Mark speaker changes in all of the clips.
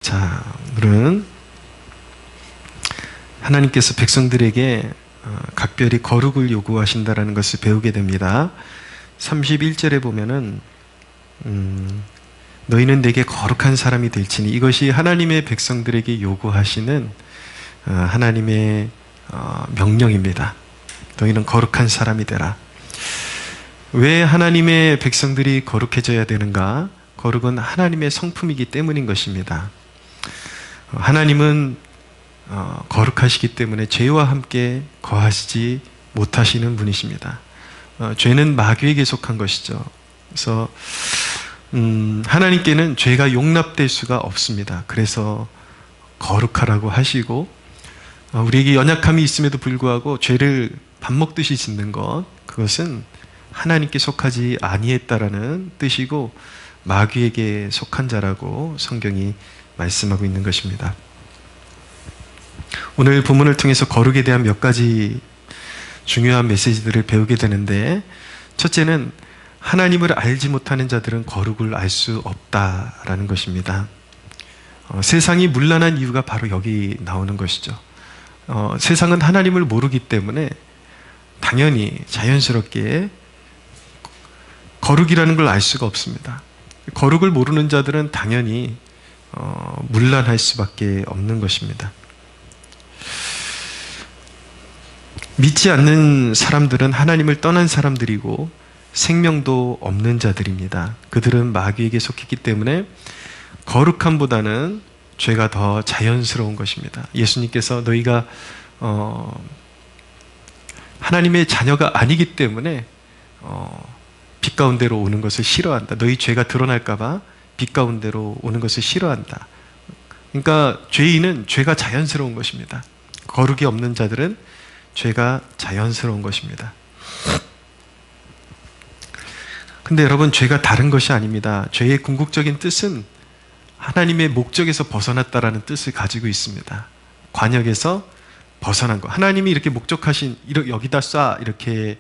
Speaker 1: 자, 오늘은 하나님께서 백성들에게 각별히 거룩을 요구하신다라는 것을 배우게 됩니다. 31절에 보면은 너희는 내게 거룩한 사람이 될지니, 이것이 하나님의 백성들에게 요구하시는 하나님의 명령입니다. 너희는 거룩한 사람이 되라. 왜 하나님의 백성들이 거룩해져야 되는가? 거룩은 하나님의 성품이기 때문인 것입니다. 하나님은 거룩하시기 때문에 죄와 함께 거하시지 못하시는 분이십니다. 죄는 마귀에게 속한 것이죠. 그래서 하나님께는 죄가 용납될 수가 없습니다. 그래서 거룩하라고 하시고, 우리에게 연약함이 있음에도 불구하고 죄를 밥 먹듯이 짓는 것, 그것은 하나님께 속하지 아니했다라는 뜻이고 마귀에게 속한 자라고 성경이 말씀하고 있는 것입니다. 오늘 본문을 통해서 거룩에 대한 몇 가지 중요한 메시지들을 배우게 되는데, 첫째는 하나님을 알지 못하는 자들은 거룩을 알 수 없다라는 것입니다. 세상이 문란한 이유가 바로 여기 나오는 것이죠. 세상은 하나님을 모르기 때문에 당연히 자연스럽게 거룩이라는 걸 알 수가 없습니다. 거룩을 모르는 자들은 당연히 문란할 수밖에 없는 것입니다. 믿지 않는 사람들은 하나님을 떠난 사람들이고 생명도 없는 자들입니다. 그들은 마귀에게 속했기 때문에 거룩함보다는 죄가 더 자연스러운 것입니다. 예수님께서 너희가 하나님의 자녀가 아니기 때문에 빛 가운데로 오는 것을 싫어한다. 너희 죄가 드러날까봐 빛 가운데로 오는 것을 싫어한다. 그러니까 죄인은 죄가 자연스러운 것입니다. 거룩이 없는 자들은 죄가 자연스러운 것입니다. 근데 여러분, 죄가 다른 것이 아닙니다. 죄의 궁극적인 뜻은 하나님의 목적에서 벗어났다라는 뜻을 가지고 있습니다. 관역에서 벗어난 것. 하나님이 이렇게 목적하신, 여기다 쏴, 이렇게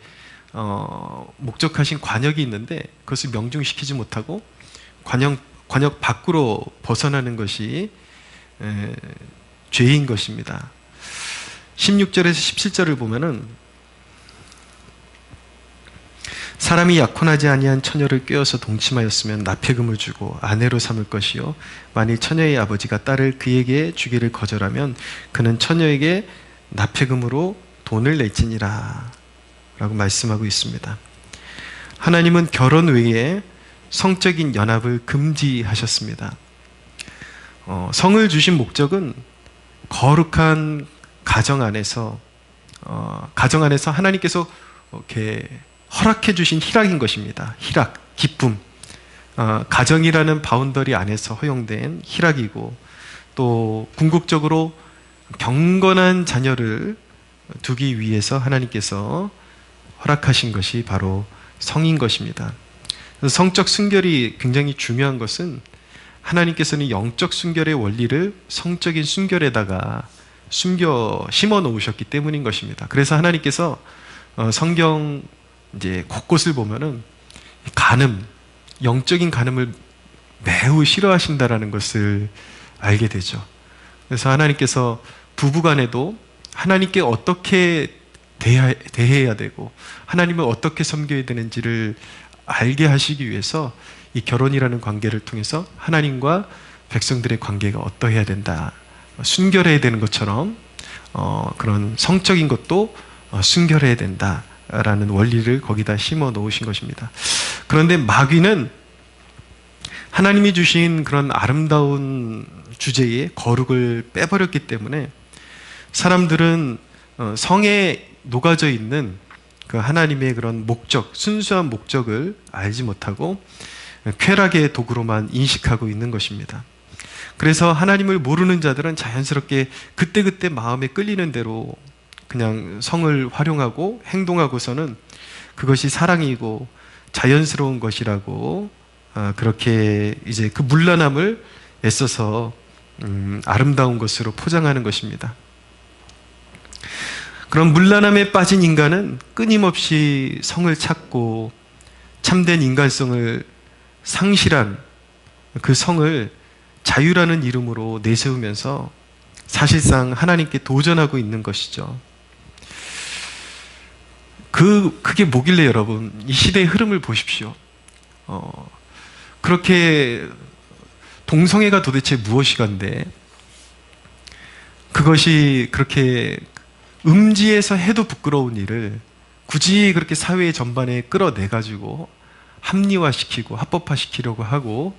Speaker 1: 목적하신 관역이 있는데 그것을 명중시키지 못하고 관역 밖으로 벗어나는 것이 죄인 것입니다. 16절에서 17절을 보면은, 사람이 약혼하지 아니한 처녀를 꾀어서 동침하였으면 납폐금을 주고 아내로 삼을 것이요, 만일 처녀의 아버지가 딸을 그에게 주기를 거절하면 그는 처녀에게 납폐금으로 돈을 낼지니라 라고 말씀하고 있습니다. 하나님은 결혼 외에 성적인 연합을 금지하셨습니다. 성을 주신 목적은 거룩한 가정 안에서 하나님께서 이렇게 허락해 주신 희락인 것입니다. 희락, 기쁨. 가정이라는 바운더리 안에서 허용된 희락이고, 또 궁극적으로 경건한 자녀를 두기 위해서 하나님께서 허락하신 것이 바로 성인 것입니다. 성적 순결이 굉장히 중요한 것은 하나님께서는 영적 순결의 원리를 성적인 순결에다가 심어 놓으셨기 때문인 것입니다. 그래서 하나님께서 성경 이제 곳곳을 보면은 간음, 영적인 간음을 매우 싫어하신다라는 것을 알게 되죠. 그래서 하나님께서 부부간에도 하나님께 어떻게 대해야 되고 하나님을 어떻게 섬겨야 되는지를 알게 하시기 위해서 이 결혼이라는 관계를 통해서 하나님과 백성들의 관계가 어떠해야 된다, 순결해야 되는 것처럼 그런 성적인 것도 순결해야 된다라는 원리를 거기다 심어 놓으신 것입니다. 그런데 마귀는 하나님이 주신 그런 아름다운 주제에 거룩을 빼버렸기 때문에 사람들은 성에 녹아져 있는 그 하나님의 그런 목적, 순수한 목적을 알지 못하고 쾌락의 도구로만 인식하고 있는 것입니다. 그래서 하나님을 모르는 자들은 자연스럽게 그때그때 마음에 끌리는 대로 그냥 성을 활용하고 행동하고서는 그것이 사랑이고 자연스러운 것이라고 그렇게 이제 그 문란함을 애써서 아름다운 것으로 포장하는 것입니다. 그런 문란함에 빠진 인간은 끊임없이 성을 찾고 참된 인간성을 상실한 그 성을 자유라는 이름으로 내세우면서 사실상 하나님께 도전하고 있는 것이죠. 그게 뭐길래 여러분, 이 시대의 흐름을 보십시오. 그렇게 동성애가 도대체 무엇이간데, 그것이 그렇게 음지에서 해도 부끄러운 일을 굳이 그렇게 사회 전반에 끌어내가지고 합리화시키고 합법화시키려고 하고,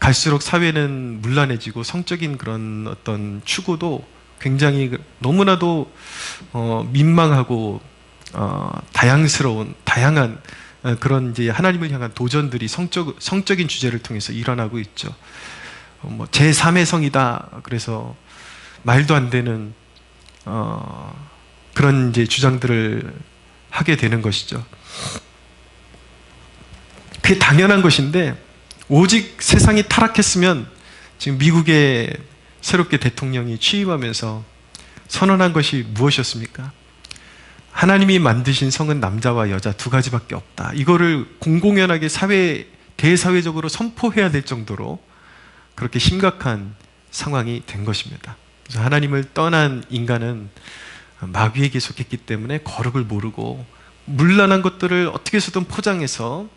Speaker 1: 갈수록 사회는 문란해지고 성적인 그런 어떤 추구도 굉장히 너무나도 민망하고 다양한 그런 이제 하나님을 향한 도전들이 성적인 주제를 통해서 일어나고 있죠. 제3의 성이다. 그래서 말도 안 되는 그런 이제 주장들을 하게 되는 것이죠. 그게 당연한 것인데, 오직 세상이 타락했으면 지금 미국의 새롭게 대통령이 취임하면서 선언한 것이 무엇이었습니까? 하나님이 만드신 성은 남자와 여자 두 가지밖에 없다. 이거를 공공연하게 대사회적으로 선포해야 될 정도로 그렇게 심각한 상황이 된 것입니다. 그래서 하나님을 떠난 인간은 마귀에게 속했기 때문에 거룩을 모르고 문란한 것들을 어떻게 해서든 포장해서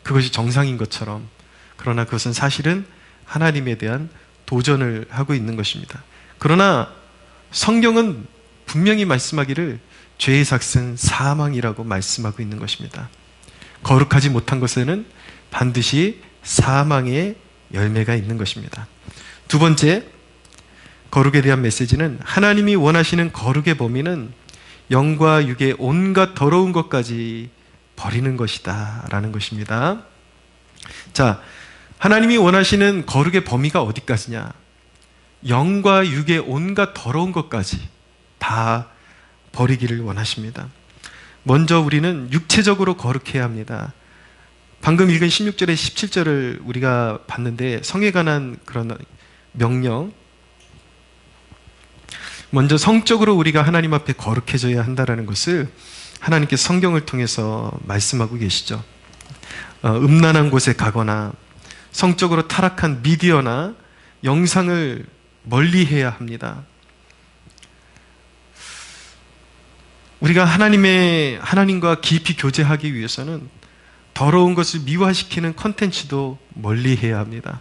Speaker 1: 그것이 정상인 것처럼, 그러나 그것은 사실은 하나님에 대한 도전을 하고 있는 것입니다. 그러나 성경은 분명히 말씀하기를 죄의 삭은 사망이라고 말씀하고 있는 것입니다. 거룩하지 못한 것에는 반드시 사망의 열매가 있는 것입니다. 두 번째, 거룩에 대한 메시지는 하나님이 원하시는 거룩의 범위는 영과 육의 온갖 더러운 것까지 버리는 것이다 라는 것입니다. 자, 하나님이 원하시는 거룩의 범위가 어디까지냐? 영과 육의 온갖 더러운 것까지 다 버리기를 원하십니다. 먼저 우리는 육체적으로 거룩해야 합니다. 방금 읽은 16절에 17절을 우리가 봤는데, 성에 관한 그런 명령, 먼저 성적으로 우리가 하나님 앞에 거룩해져야 한다는 것을 하나님께서 성경을 통해서 말씀하고 계시죠. 음란한 곳에 가거나 성적으로 타락한 미디어나 영상을 멀리해야 합니다. 우리가 하나님과 깊이 교제하기 위해서는 더러운 것을 미화시키는 컨텐츠도 멀리해야 합니다.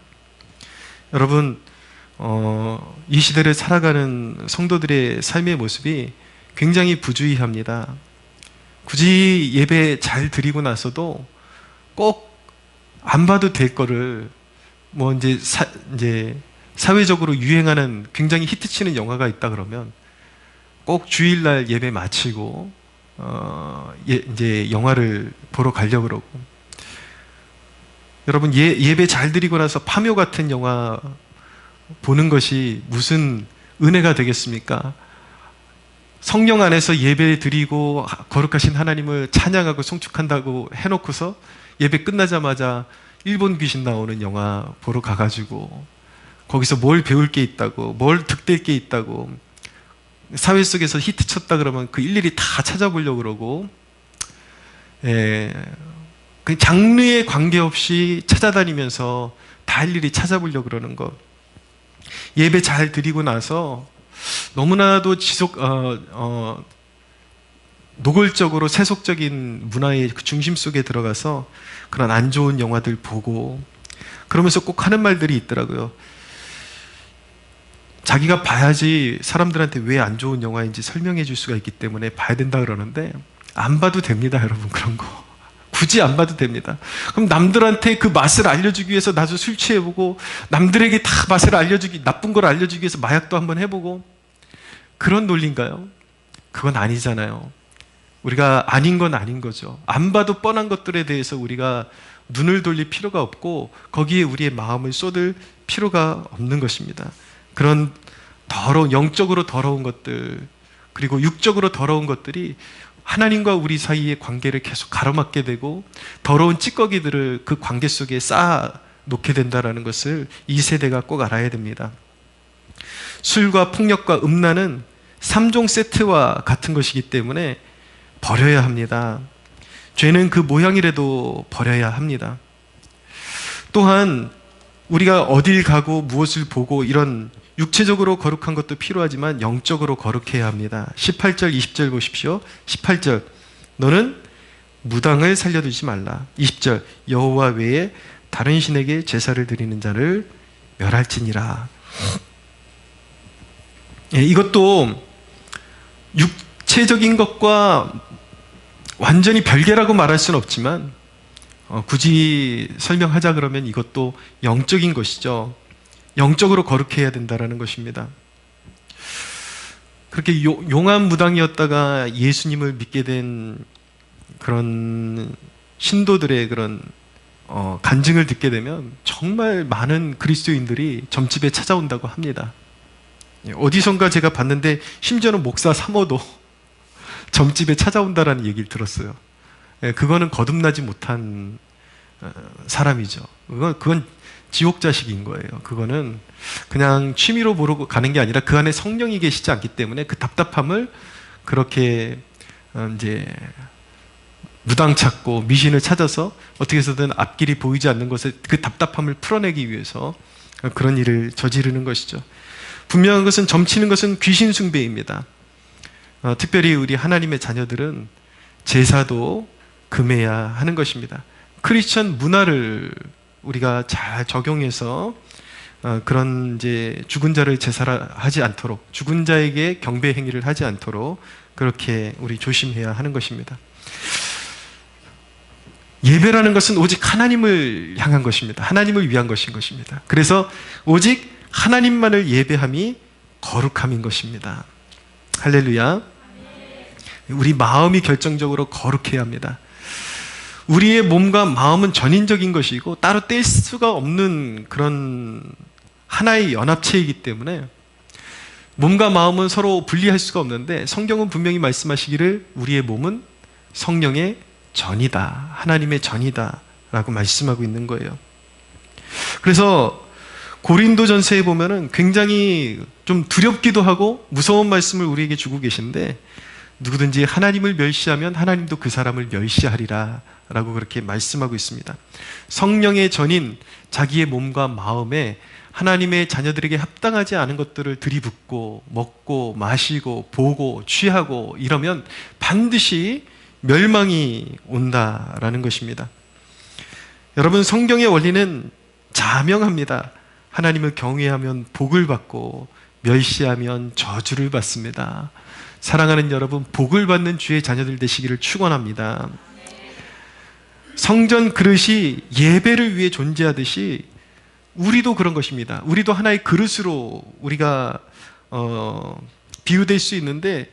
Speaker 1: 여러분, 이 시대를 살아가는 성도들의 삶의 모습이 굉장히 부주의합니다. 굳이 예배 잘 드리고 나서도 꼭 안 봐도 될 거를, 이제 사회적으로 유행하는 굉장히 히트치는 영화가 있다 그러면 꼭 주일날 예배 마치고 이제 영화를 보러 가려고 그러고, 여러분 예배 잘 드리고 나서 파묘 같은 영화 보는 것이 무슨 은혜가 되겠습니까? 성령 안에서 예배 드리고 거룩하신 하나님을 찬양하고 송축한다고 해놓고서 예배 끝나자마자 일본 귀신 나오는 영화 보러 가가지고 거기서 뭘 배울 게 있다고, 뭘 득될 게 있다고, 사회 속에서 히트 쳤다 그러면 그 일일이 다 찾아보려고 그러고, 그 장르에 관계없이 찾아다니면서 다 일일이 찾아보려고 그러는 것. 예배 잘 드리고 나서 너무나도 노골적으로 세속적인 문화의 그 중심 속에 들어가서 그런 안 좋은 영화들 보고, 그러면서 꼭 하는 말들이 있더라고요. 자기가 봐야지 사람들한테 왜 안 좋은 영화인지 설명해 줄 수가 있기 때문에 봐야 된다 그러는데, 안 봐도 됩니다, 여러분. 그런 거 굳이 안 봐도 됩니다. 그럼 남들한테 그 맛을 알려주기 위해서 나도 술 취해보고, 남들에게 다 맛을 나쁜 걸 알려주기 위해서 마약도 한번 해보고, 그런 논리인가요? 그건 아니잖아요. 우리가 아닌 건 아닌 거죠. 안 봐도 뻔한 것들에 대해서 우리가 눈을 돌릴 필요가 없고 거기에 우리의 마음을 쏟을 필요가 없는 것입니다. 그런 영적으로 더러운 것들, 그리고 육적으로 더러운 것들이 하나님과 우리 사이의 관계를 계속 가로막게 되고 더러운 찌꺼기들을 그 관계 속에 쌓아 놓게 된다는 것을 이 세대가 꼭 알아야 됩니다. 술과 폭력과 음란은 3종 세트와 같은 것이기 때문에 버려야 합니다. 죄는 그 모양이라도 버려야 합니다. 또한 우리가 어딜 가고 무엇을 보고 이런 육체적으로 거룩한 것도 필요하지만 영적으로 거룩해야 합니다. 18절, 20절 보십시오. 18절, 너는 무당을 살려두지 말라. 20절, 여호와 외에 다른 신에게 제사를 드리는 자를 멸할지니라. 이것도 육체적인 것과 완전히 별개라고 말할 수는 없지만 굳이 설명하자 그러면 이것도 영적인 것이죠. 영적으로 거룩해야 된다는 것입니다. 그렇게 용한 무당이었다가 예수님을 믿게 된 그런 신도들의 그런 간증을 듣게 되면 정말 많은 그리스도인들이 점집에 찾아온다고 합니다. 어디선가 제가 봤는데 심지어는 목사 사모도 점집에 찾아온다라는 얘기를 들었어요. 그거는 거듭나지 못한 사람이죠. 그건 지옥 자식인 거예요. 그거는 그냥 취미로 보러 가는 게 아니라 그 안에 성령이 계시지 않기 때문에 그 답답함을 그렇게 이제 무당 찾고 미신을 찾아서 어떻게 해서든 앞길이 보이지 않는 것에 그 답답함을 풀어내기 위해서 그런 일을 저지르는 것이죠. 분명한 것은 점치는 것은 귀신 숭배입니다. 특별히 우리 하나님의 자녀들은 제사도 금해야 하는 것입니다. 크리스천 문화를 우리가 잘 적용해서 그런 이제 죽은 자를 제사하지 않도록, 죽은 자에게 경배 행위를 하지 않도록 그렇게 우리 조심해야 하는 것입니다. 예배라는 것은 오직 하나님을 향한 것입니다. 하나님을 위한 것인 것입니다. 그래서 오직 하나님만을 예배함이 거룩함인 것입니다. 할렐루야. 우리 마음이 결정적으로 거룩해야 합니다. 우리의 몸과 마음은 전인적인 것이고 따로 뗄 수가 없는 그런 하나의 연합체이기 때문에 몸과 마음은 서로 분리할 수가 없는데 성경은 분명히 말씀하시기를 우리의 몸은 성령의 전이다, 하나님의 전이다 라고 말씀하고 있는 거예요. 그래서 고린도전서에 보면은 굉장히 좀 두렵기도 하고 무서운 말씀을 우리에게 주고 계신데, 누구든지 하나님을 멸시하면 하나님도 그 사람을 멸시하리라 라고 그렇게 말씀하고 있습니다. 성령의 전인 자기의 몸과 마음에 하나님의 자녀들에게 합당하지 않은 것들을 들이붓고 먹고 마시고 보고 취하고 이러면 반드시 멸망이 온다라는 것입니다. 여러분, 성경의 원리는 자명합니다. 하나님을 경외하면 복을 받고 멸시하면 저주를 받습니다. 사랑하는 여러분, 복을 받는 주의 자녀들 되시기를 축원합니다. 성전 그릇이 예배를 위해 존재하듯이 우리도 그런 것입니다. 우리도 하나의 그릇으로 우리가 비유될 수 있는데,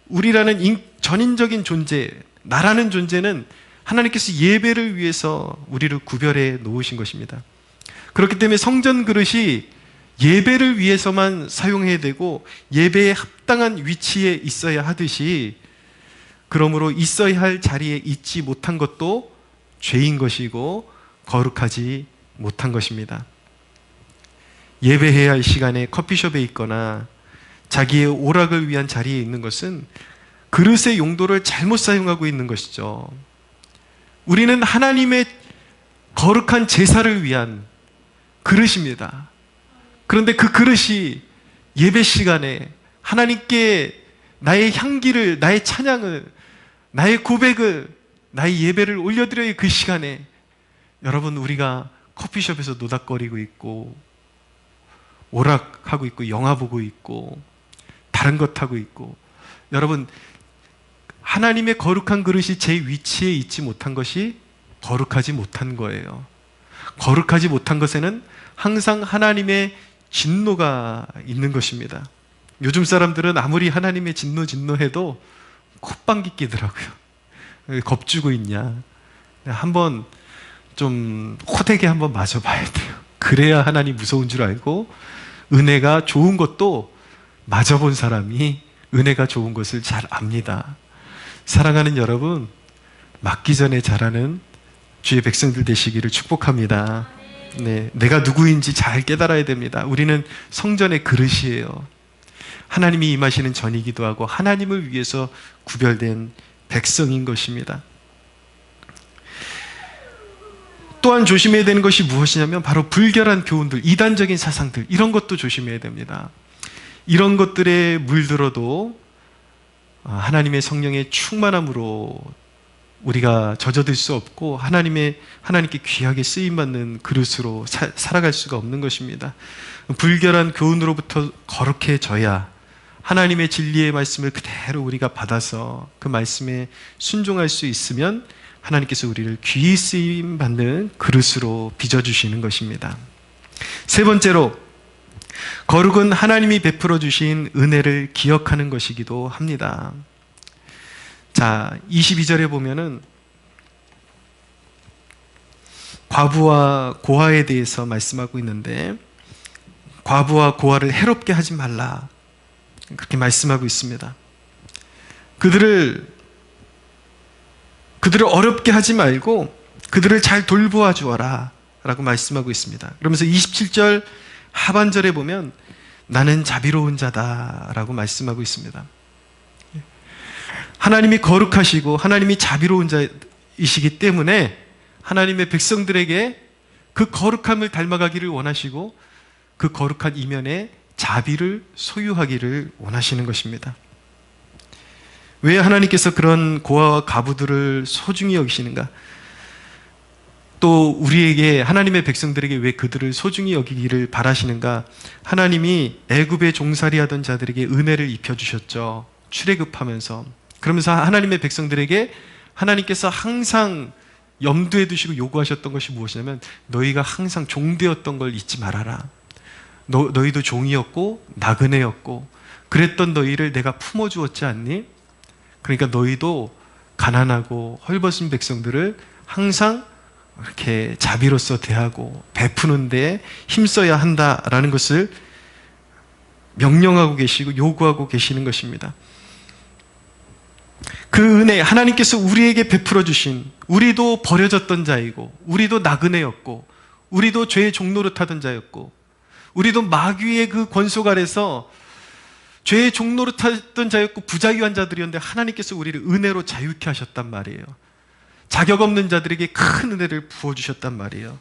Speaker 1: 우리라는 전인적인 존재, 나라는 존재는 하나님께서 예배를 위해서 우리를 구별해 놓으신 것입니다. 그렇기 때문에 성전 그릇이 예배를 위해서만 사용해야 되고 예배에 합당한 위치에 있어야 하듯이, 그러므로 있어야 할 자리에 있지 못한 것도 죄인 것이고 거룩하지 못한 것입니다. 예배해야 할 시간에 커피숍에 있거나 자기의 오락을 위한 자리에 있는 것은 그릇의 용도를 잘못 사용하고 있는 것이죠. 우리는 하나님의 거룩한 제사를 위한 그릇입니다. 그런데 그 그릇이 예배 시간에 하나님께 나의 향기를, 나의 찬양을, 나의 고백을, 나의 예배를 올려드려야 그 시간에, 여러분, 우리가 커피숍에서 노닥거리고 있고 오락하고 있고 영화 보고 있고 다른 것 하고 있고, 여러분, 하나님의 거룩한 그릇이 제 위치에 있지 못한 것이 거룩하지 못한 거예요. 거룩하지 못한 것에는 항상 하나님의 진노가 있는 것입니다. 요즘 사람들은 아무리 하나님의 진노해도 콧방귀 끼더라고요. 겁주고 있냐. 한번 좀 호되게 한번 맞아봐야 돼요. 그래야 하나님 무서운 줄 알고, 은혜가 좋은 것도 맞아본 사람이 은혜가 좋은 것을 잘 압니다. 사랑하는 여러분, 맞기 전에 잘하는 주의 백성들 되시기를 축복합니다. 네, 내가 누구인지 잘 깨달아야 됩니다. 우리는 성전의 그릇이에요. 하나님이 임하시는 전이기도 하고 하나님을 위해서 구별된 백성인 것입니다. 또한 조심해야 되는 것이 무엇이냐면 바로 불결한 교훈들, 이단적인 사상들, 이런 것도 조심해야 됩니다. 이런 것들에 물들어도 하나님의 성령의 충만함으로 우리가 젖어들 수 없고 하나님께 귀하게 쓰임받는 그릇으로 살아갈 수가 없는 것입니다. 불결한 교훈으로부터 거룩해져야 하나님의 진리의 말씀을 그대로 우리가 받아서 그 말씀에 순종할 수 있으면 하나님께서 우리를 귀히 쓰임받는 그릇으로 빚어주시는 것입니다. 세 번째로, 거룩은 하나님이 베풀어 주신 은혜를 기억하는 것이기도 합니다. 자, 22절에 보면은 과부와 고아에 대해서 말씀하고 있는데, 과부와 고아를 해롭게 하지 말라, 그렇게 말씀하고 있습니다. 그들을 어렵게 하지 말고 그들을 잘 돌보아 주어라 라고 말씀하고 있습니다. 그러면서 27절 하반절에 보면 나는 자비로운 자다 라고 말씀하고 있습니다. 하나님이 거룩하시고 하나님이 자비로운 자이시기 때문에 하나님의 백성들에게 그 거룩함을 닮아가기를 원하시고 그 거룩한 이면에 자비를 소유하기를 원하시는 것입니다. 왜 하나님께서 그런 고아와 과부들을 소중히 여기시는가? 또 우리에게, 하나님의 백성들에게 왜 그들을 소중히 여기기를 바라시는가? 하나님이 애굽에 종살이하던 자들에게 은혜를 입혀주셨죠. 출애굽하면서. 그러면서 하나님의 백성들에게 하나님께서 항상 염두에 두시고 요구하셨던 것이 무엇이냐면, 너희가 항상 종되었던 걸 잊지 말아라. 너희도 종이었고 나그네였고 그랬던 너희를 내가 품어주었지 않니? 그러니까 너희도 가난하고 헐벗은 백성들을 항상 이렇게 자비로서 대하고 베푸는 데 힘써야 한다라는 것을 명령하고 계시고 요구하고 계시는 것입니다. 그 은혜, 하나님께서 우리에게 베풀어 주신, 우리도 버려졌던 자이고 우리도 나그네였고 우리도 죄의 종노릇하던 자였고 우리도 마귀의 그 권속 아래서 죄의 종노릇하던 자였고 부자유한 자들이었는데 하나님께서 우리를 은혜로 자유케 하셨단 말이에요. 자격 없는 자들에게 큰 은혜를 부어주셨단 말이에요.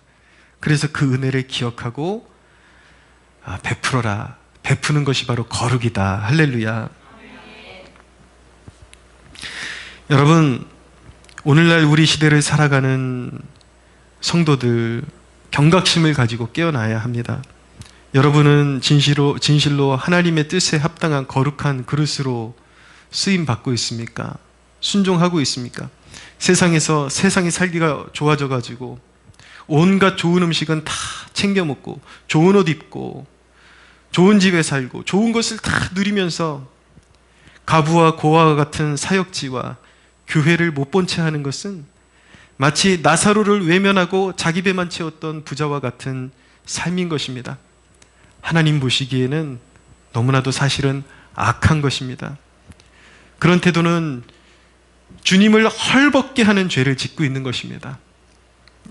Speaker 1: 그래서 그 은혜를 기억하고 베풀어라. 베푸는 것이 바로 거룩이다. 할렐루야. 여러분, 오늘날 우리 시대를 살아가는 성도들, 경각심을 가지고 깨어나야 합니다. 여러분은 진실로 하나님의 뜻에 합당한 거룩한 그릇으로 쓰임받고 있습니까? 순종하고 있습니까? 세상이 살기가 좋아져가지고 온갖 좋은 음식은 다 챙겨 먹고 좋은 옷 입고 좋은 집에 살고 좋은 것을 다 누리면서 과부와 고아와 같은 사역지와 교회를 못 본 채 하는 것은 마치 나사로를 외면하고 자기 배만 채웠던 부자와 같은 삶인 것입니다. 하나님 보시기에는 너무나도 사실은 악한 것입니다. 그런 태도는 주님을 헐벗게 하는 죄를 짓고 있는 것입니다.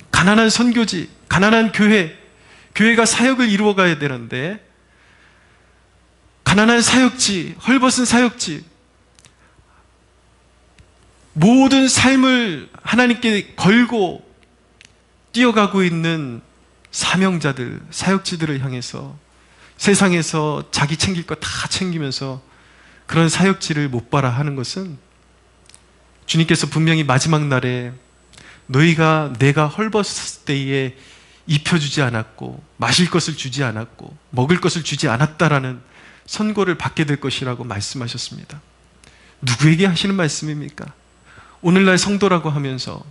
Speaker 1: 가난한 선교지, 가난한 교회가 사역을 이루어가야 되는데 가난한 사역지, 헐벗은 사역지, 모든 삶을 하나님께 걸고 뛰어가고 있는 사명자들, 사역지들을 향해서 세상에서 자기 챙길 거 다 챙기면서 그런 사역지를 못 봐라 하는 것은 주님께서 분명히 마지막 날에 너희가 내가 헐벗을 때에 입혀주지 않았고 마실 것을 주지 않았고 먹을 것을 주지 않았다라는 선고를 받게 될 것이라고 말씀하셨습니다. 누구에게 하시는 말씀입니까? 오늘날 성도라고 하면서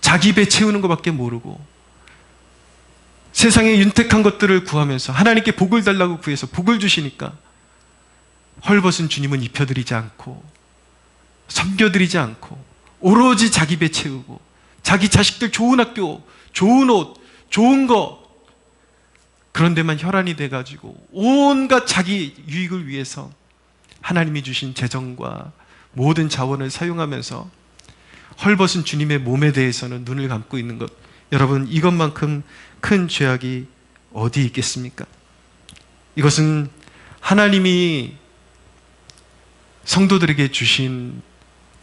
Speaker 1: 자기 배 채우는 것밖에 모르고 세상의 윤택한 것들을 구하면서 하나님께 복을 달라고 구해서 복을 주시니까 헐벗은 주님은 입혀드리지 않고 섬겨드리지 않고 오로지 자기 배 채우고 자기 자식들 좋은 학교, 좋은 옷, 좋은 거 그런 데만 혈안이 돼가지고 온갖 자기 유익을 위해서 하나님이 주신 재정과 모든 자원을 사용하면서 헐벗은 주님의 몸에 대해서는 눈을 감고 있는 것, 여러분, 이것만큼 큰 죄악이 어디 있겠습니까? 이것은 하나님이 성도들에게 주신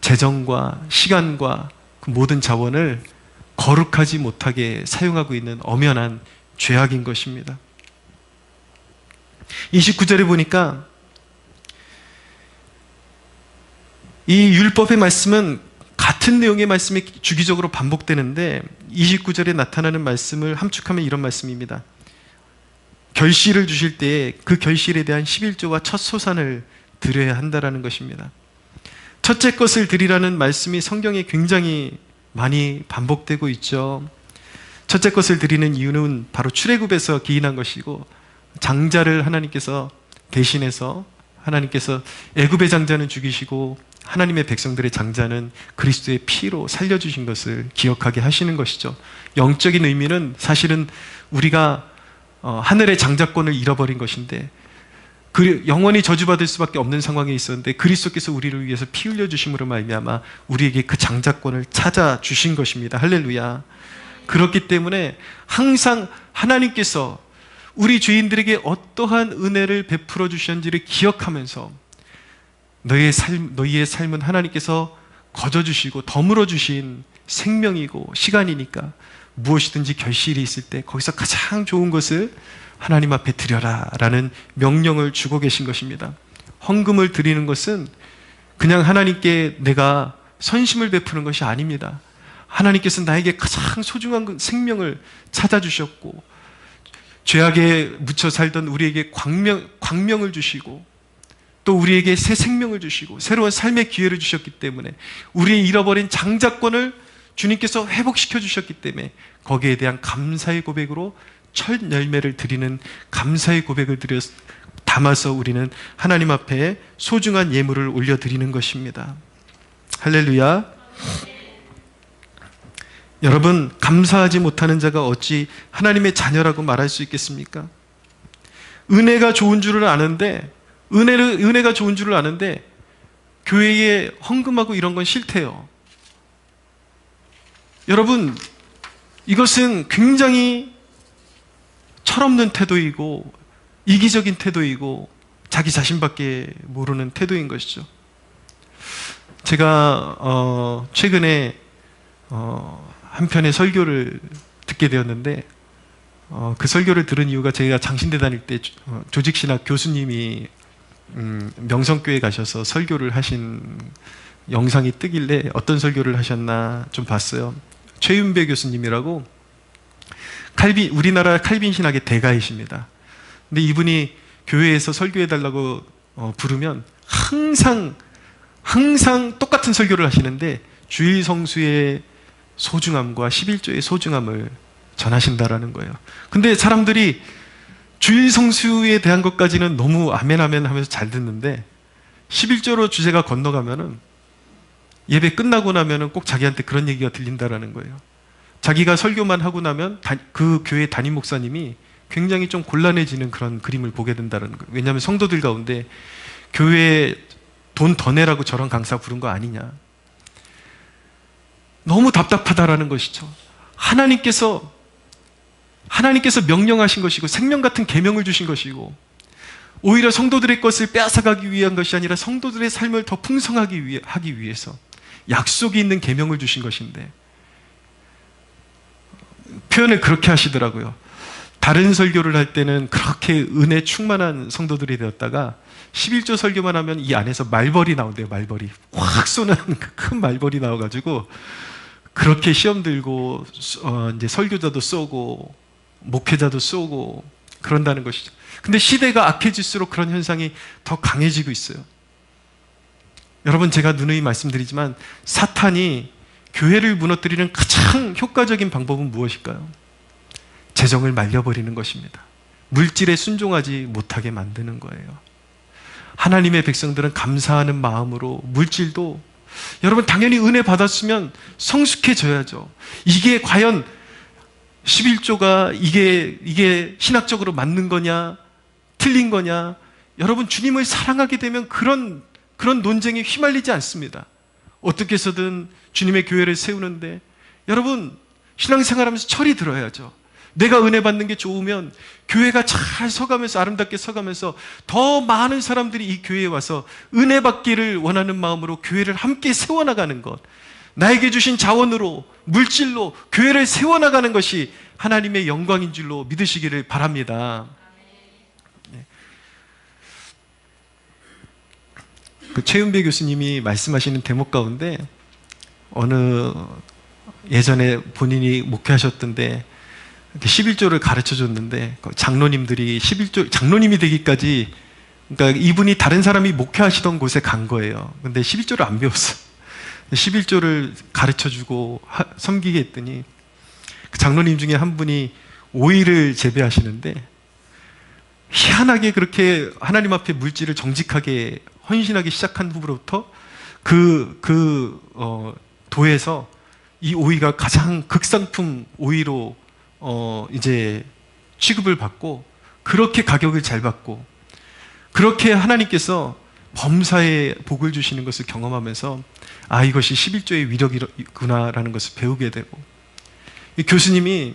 Speaker 1: 재정과 시간과 그 모든 자원을 거룩하지 못하게 사용하고 있는 엄연한 죄악인 것입니다. 29절에 보니까 이 율법의 말씀은 같은 내용의 말씀이 주기적으로 반복되는데 29절에 나타나는 말씀을 함축하면 이런 말씀입니다. 결실을 주실 때에 그 결실에 대한 11조와 첫 소산을 드려야 한다라는 것입니다. 첫째 것을 드리라는 말씀이 성경에 굉장히 많이 반복되고 있죠. 첫째 것을 드리는 이유는 바로 출애굽에서 기인한 것이고, 장자를 하나님께서 대신해서 하나님께서 애굽의 장자는 죽이시고 하나님의 백성들의 장자는 그리스도의 피로 살려주신 것을 기억하게 하시는 것이죠. 영적인 의미는 사실은 우리가 하늘의 장자권을 잃어버린 것인데 영원히 저주받을 수밖에 없는 상황에 있었는데 그리스도께서 우리를 위해서 피 흘려주심으로 말미암아 우리에게 그 장자권을 찾아주신 것입니다. 할렐루야. 그렇기 때문에 항상 하나님께서 우리 죄인들에게 어떠한 은혜를 베풀어 주셨는지를 기억하면서 너희의 삶은 하나님께서 거저주시고 덤으로 주신 생명이고 시간이니까 무엇이든지 결실이 있을 때 거기서 가장 좋은 것을 하나님 앞에 드려라 라는 명령을 주고 계신 것입니다. 헌금을 드리는 것은 그냥 하나님께 내가 선심을 베푸는 것이 아닙니다. 하나님께서 나에게 가장 소중한 생명을 찾아주셨고 죄악에 묻혀 살던 우리에게 광명을 주시고 또 우리에게 새 생명을 주시고 새로운 삶의 기회를 주셨기 때문에 우리의 잃어버린 장자권을 주님께서 회복시켜 주셨기 때문에 거기에 대한 감사의 고백으로 첫 열매를 드리는 감사의 고백을 담아서 우리는 하나님 앞에 소중한 예물을 올려드리는 것입니다. 할렐루야. 여러분, 감사하지 못하는 자가 어찌 하나님의 자녀라고 말할 수 있겠습니까? 은혜가 좋은 줄을 아는데 은혜가 좋은 줄을 아는데 교회에 헌금하고 이런 건 싫대요. 여러분, 이것은 굉장히 철없는 태도이고 이기적인 태도이고 자기 자신밖에 모르는 태도인 것이죠. 제가 최근에 한 편의 설교를 듣게 되었는데 그 설교를 들은 이유가 제가 장신대 다닐 때 조직신학 교수님이 명성교회 가셔서 설교를 하신 영상이 뜨길래 어떤 설교를 하셨나 좀 봤어요. 최윤배 교수님이라고 우리나라 칼빈 신학의 대가이십니다. 근데 이분이 교회에서 설교해달라고 부르면 항상 똑같은 설교를 하시는데 주일 성수의 소중함과 11조의 소중함을 전하신다라는 거예요. 근데 사람들이 주일 성수에 대한 것까지는 너무 아멘 하면서 잘 듣는데 11조로 주제가 건너가면은 예배 끝나고 나면은 꼭 자기한테 그런 얘기가 들린다라는 거예요. 자기가 설교만 하고 나면 그 교회 담임 목사님이 굉장히 좀 곤란해지는 그런 그림을 보게 된다는 거예요. 왜냐하면 성도들 가운데 교회에 돈 더 내라고 저런 강사 부른 거 아니냐. 너무 답답하다라는 것이죠. 하나님께서 명령하신 것이고 생명 같은 계명을 주신 것이고 오히려 성도들의 것을 빼앗아가기 위한 것이 아니라 성도들의 삶을 더 풍성하게 하기 위해서 약속이 있는 계명을 주신 것인데 표현을 그렇게 하시더라고요. 다른 설교를 할 때는 그렇게 은혜 충만한 성도들이 되었다가 11조 설교만 하면 이 안에서 말벌이 나온대요. 말벌이 확 쏘는 큰 말벌이 나와가지고 그렇게 시험 들고 이제 설교자도 쏘고 목회자도 쏘고 그런다는 것이죠. 근데 시대가 악해질수록 그런 현상이 더 강해지고 있어요. 여러분, 제가 누누이 말씀드리지만 사탄이 교회를 무너뜨리는 가장 효과적인 방법은 무엇일까요? 재정을 말려버리는 것입니다. 물질에 순종하지 못하게 만드는 거예요. 하나님의 백성들은 감사하는 마음으로 물질도 여러분 당연히 은혜 받았으면 성숙해져야죠. 이게 과연 11조가 이게 신학적으로 맞는 거냐 틀린 거냐, 여러분 주님을 사랑하게 되면 그런 논쟁에 휘말리지 않습니다. 어떻게 해서든 주님의 교회를 세우는데 여러분 신앙생활하면서 철이 들어야죠. 내가 은혜 받는 게 좋으면 교회가 잘 서가면서 아름답게 서가면서 더 많은 사람들이 이 교회에 와서 은혜 받기를 원하는 마음으로 교회를 함께 세워나가는 것, 나에게 주신 자원으로, 물질로 교회를 세워나가는 것이 하나님의 영광인 줄로 믿으시기를 바랍니다. 그 최은배 교수님이 말씀하시는 대목 가운데 어느 예전에 본인이 목회하셨던데 11조를 가르쳐 줬는데 장로님들이 11조, 장로님이 되기까지, 그러니까 이분이 다른 사람이 목회하시던 곳에 간 거예요. 근데 11조를 안 배웠어. 11조를 가르쳐 주고 섬기게 했더니 그 장로님 중에 한 분이 오이를 재배하시는데 희한하게 그렇게 하나님 앞에 물질을 정직하게 헌신하기 시작한 후부터 도에서 이 오이가 가장 극상품 오이로 이제 취급을 받고, 그렇게 가격을 잘 받고, 그렇게 하나님께서 범사에 복을 주시는 것을 경험하면서 아, 이것이 11조의 위력이구나라는 것을 배우게 되고, 이 교수님이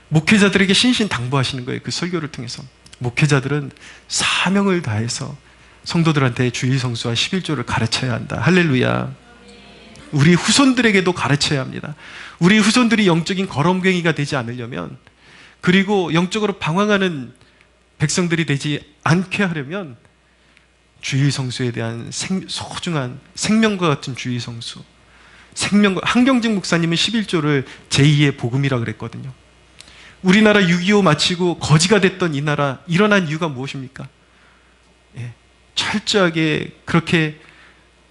Speaker 1: 목회자들에게 신신당부하시는 거예요. 그 설교를 통해서 목회자들은 사명을 다해서 성도들한테 주일성수와 11조를 가르쳐야 한다. 할렐루야. 우리 후손들에게도 가르쳐야 합니다. 우리 후손들이 영적인 걸음괭이가 되지 않으려면, 그리고 영적으로 방황하는 백성들이 되지 않게 하려면 주일성수에 대한 소중한 생명과 같은 주일성수, 한경직 목사님은 11조를 제2의 복음이라고 그랬거든요. 우리나라 6.25 마치고 거지가 됐던 이 나라 일어난 이유가 무엇입니까? 철저하게 그렇게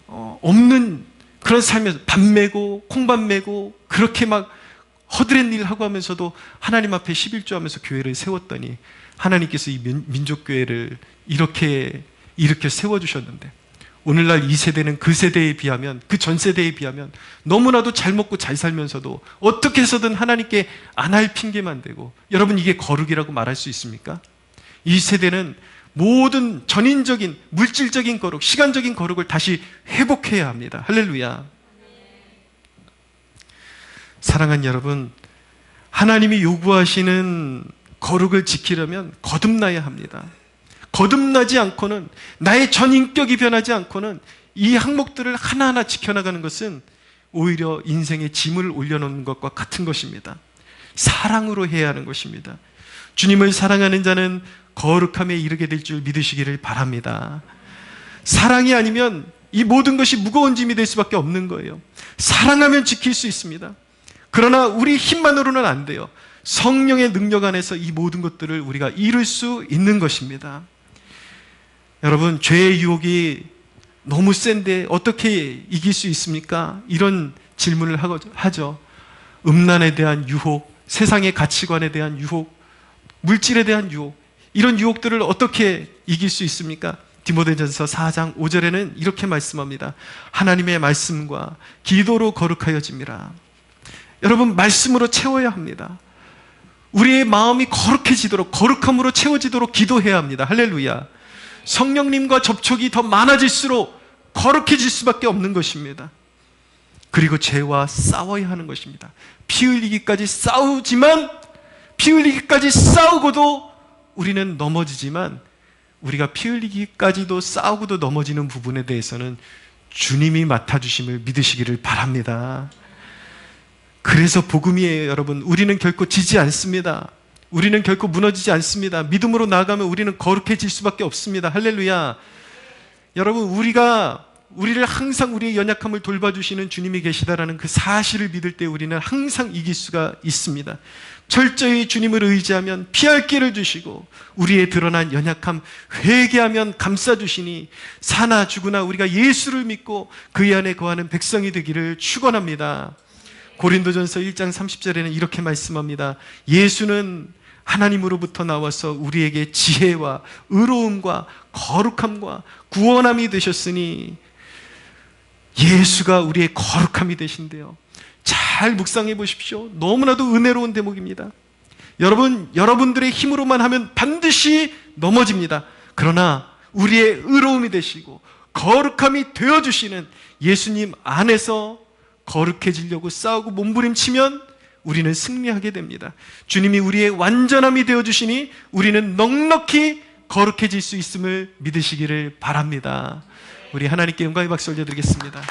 Speaker 1: 없는 그런 삶에서 밥 메고 콩밥 메고 그렇게 막 허드렛 일 하고 하면서도 하나님 앞에 11조 하면서 교회를 세웠더니 하나님께서 이 민족교회를 이렇게 세워주셨는데, 오늘날 이 세대는 그 세대에 비하면, 그 전 세대에 비하면 너무나도 잘 먹고 잘 살면서도 어떻게 해서든 하나님께 안 할 핑계만 대고, 여러분 이게 거룩이라고 말할 수 있습니까? 이 세대는 모든 전인적인 물질적인 거룩, 시간적인 거룩을 다시 회복해야 합니다. 할렐루야. 사랑하는 여러분, 하나님이 요구하시는 거룩을 지키려면 거듭나야 합니다. 거듭나지 않고는, 나의 전인격이 변하지 않고는 이 항목들을 하나하나 지켜나가는 것은 오히려 인생에 짐을 올려놓는 것과 같은 것입니다. 사랑으로 해야 하는 것입니다. 주님을 사랑하는 자는 거룩함에 이르게 될 줄 믿으시기를 바랍니다. 사랑이 아니면 이 모든 것이 무거운 짐이 될 수밖에 없는 거예요. 사랑하면 지킬 수 있습니다. 그러나 우리 힘만으로는 안 돼요. 성령의 능력 안에서 이 모든 것들을 우리가 이룰 수 있는 것입니다. 여러분, 죄의 유혹이 너무 센데 어떻게 이길 수 있습니까? 이런 질문을 하죠. 음란에 대한 유혹, 세상의 가치관에 대한 유혹, 물질에 대한 유혹, 이런 유혹들을 어떻게 이길 수 있습니까? 디모데전서 4장 5절에는 이렇게 말씀합니다. 하나님의 말씀과 기도로 거룩하여짐이라. 여러분, 말씀으로 채워야 합니다. 우리의 마음이 거룩해지도록, 거룩함으로 채워지도록 기도해야 합니다. 할렐루야. 성령님과 접촉이 더 많아질수록 거룩해질 수밖에 없는 것입니다. 그리고 죄와 싸워야 하는 것입니다. 피 흘리기까지 싸우지만, 피 흘리기까지 싸우고도 우리는 넘어지지만, 우리가 피 흘리기까지도 싸우고도 넘어지는 부분에 대해서는 주님이 맡아주심을 믿으시기를 바랍니다. 그래서 복음이에요, 여러분. 우리는 결코 지지 않습니다. 우리는 결코 무너지지 않습니다. 믿음으로 나아가면 우리는 거룩해질 수밖에 없습니다. 할렐루야. 여러분, 우리를 항상 우리의 연약함을 돌봐주시는 주님이 계시다라는 그 사실을 믿을 때 우리는 항상 이길 수가 있습니다. 철저히 주님을 의지하면 피할 길을 주시고, 우리의 드러난 연약함 회개하면 감싸주시니 사나 죽으나 우리가 예수를 믿고 그 안에 거하는 백성이 되기를 축원합니다. 고린도전서 1장 30절에는 이렇게 말씀합니다. 예수는 하나님으로부터 나와서 우리에게 지혜와 의로움과 거룩함과 구원함이 되셨으니, 예수가 우리의 거룩함이 되신대요. 잘 묵상해 보십시오. 너무나도 은혜로운 대목입니다. 여러분들의 힘으로만 하면 반드시 넘어집니다. 그러나 우리의 의로움이 되시고 거룩함이 되어주시는 예수님 안에서 거룩해지려고 싸우고 몸부림치면 우리는 승리하게 됩니다. 주님이 우리의 완전함이 되어주시니 우리는 넉넉히 거룩해질 수 있음을 믿으시기를 바랍니다. 우리 하나님께 영광의 박수 올려드리겠습니다.